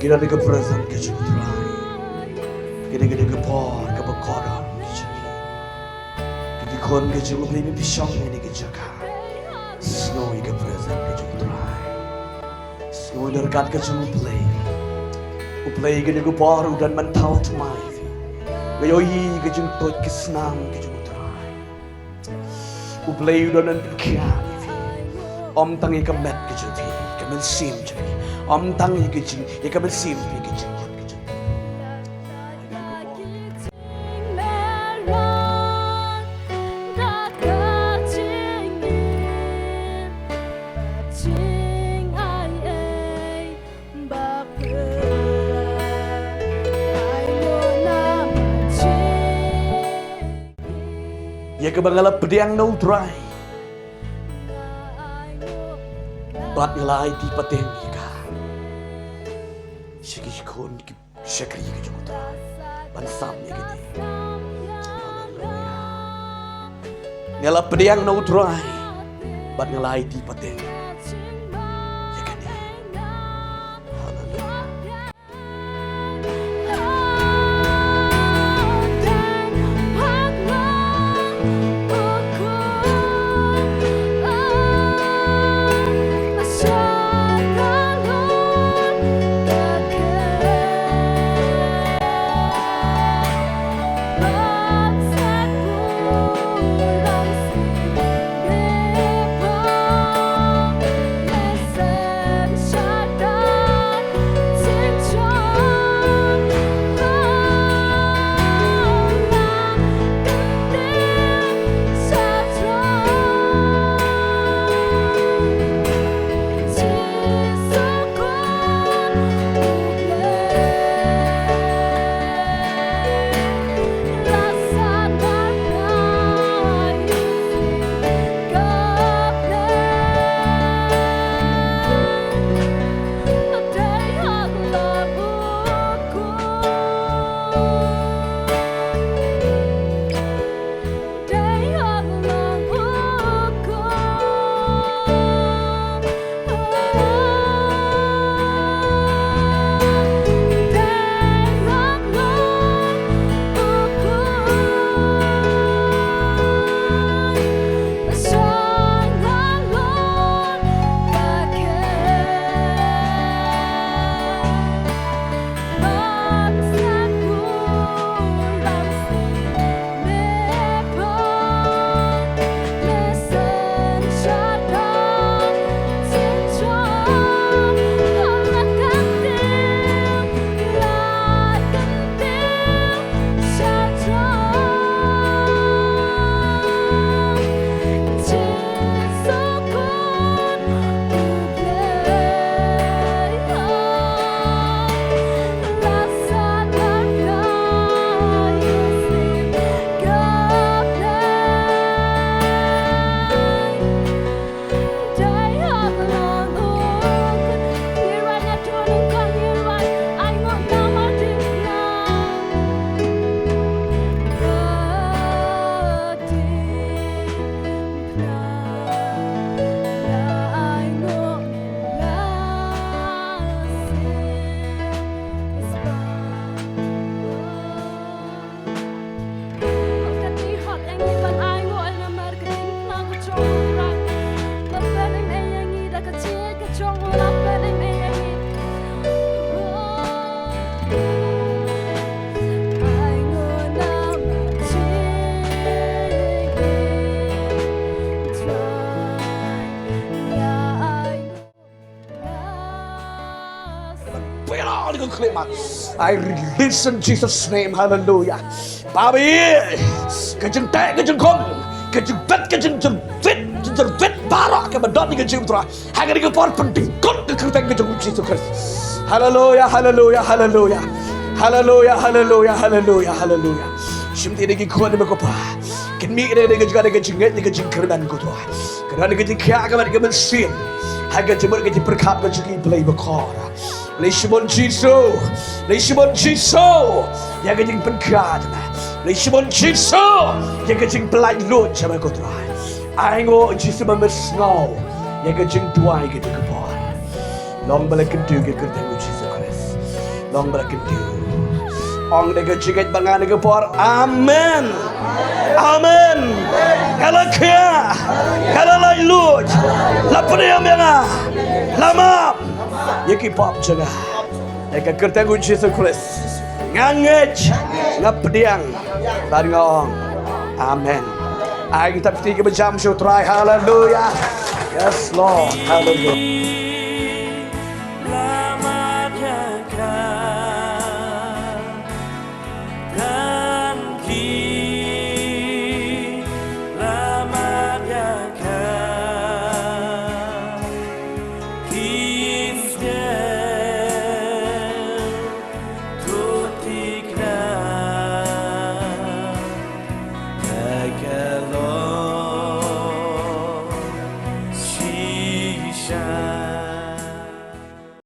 Kita ada present kejutrai. Kita kepor kebekoran kejari. Kita kon kejut ini pisang ini kejaka. Snow ke present kejutrai. Snow derkat kejut play. Uplay kita kepor dan mentau temai. Gayoi kejut tot kesenang kejutrai. Uplay dan berkian. Om tangi kemet kejuti, Mynsiem jadi. Om tangi kejing, Mynsiem kejing. Ya kebangala pedang no dry. Bat ngelai di pateng ika. Shiki kon shakri ke jumutra. Bansam ya gini. Haleluya. Ngela pedang no dry. Bat ngelai di pateng. Ya gini. Haleluya. I release in Jesus' name, hallelujah. Babi, kejeng tek, kejeng kong, kejeng vet, kejeng vet, barak ke bedot ni kejeng tra. Hanya ni kepor penting kot ke kereta kejeng Jesus Christ. Hallelujah, hallelujah, hallelujah, hallelujah, hallelujah, hallelujah, hallelujah. Shimti ni kikuan ni makopa. Kini ni kejeng ada kejeng ni kejeng kerban kutu. Kerana kejeng kaya kaman ke Mynsiem. Hanya cuma kejeng perkap kejeng play bakora. Leishimon Jisu, Leishimon Jisu, yang kejing penkat, Leishimon Jisu, yang kejing pelai lut sama kau tuai. Aingo Jisu memesngau, yang kejing tuai kita kepor. Long balik kentu kita kerja Jisu Christ. Ong berakintiu. Ong dega jiget bangan dega por. Amen. Amen. Kalau kia, kalau lai luj, lapniam yang lama, yaki pop jaga. Dega kerteng Yesus Kristus. Ngangej, ngapdiang, dari ngong. Amen. Ay kita piti ke berjam syutrai. Hallelujah. Yes Lord. Hallelujah.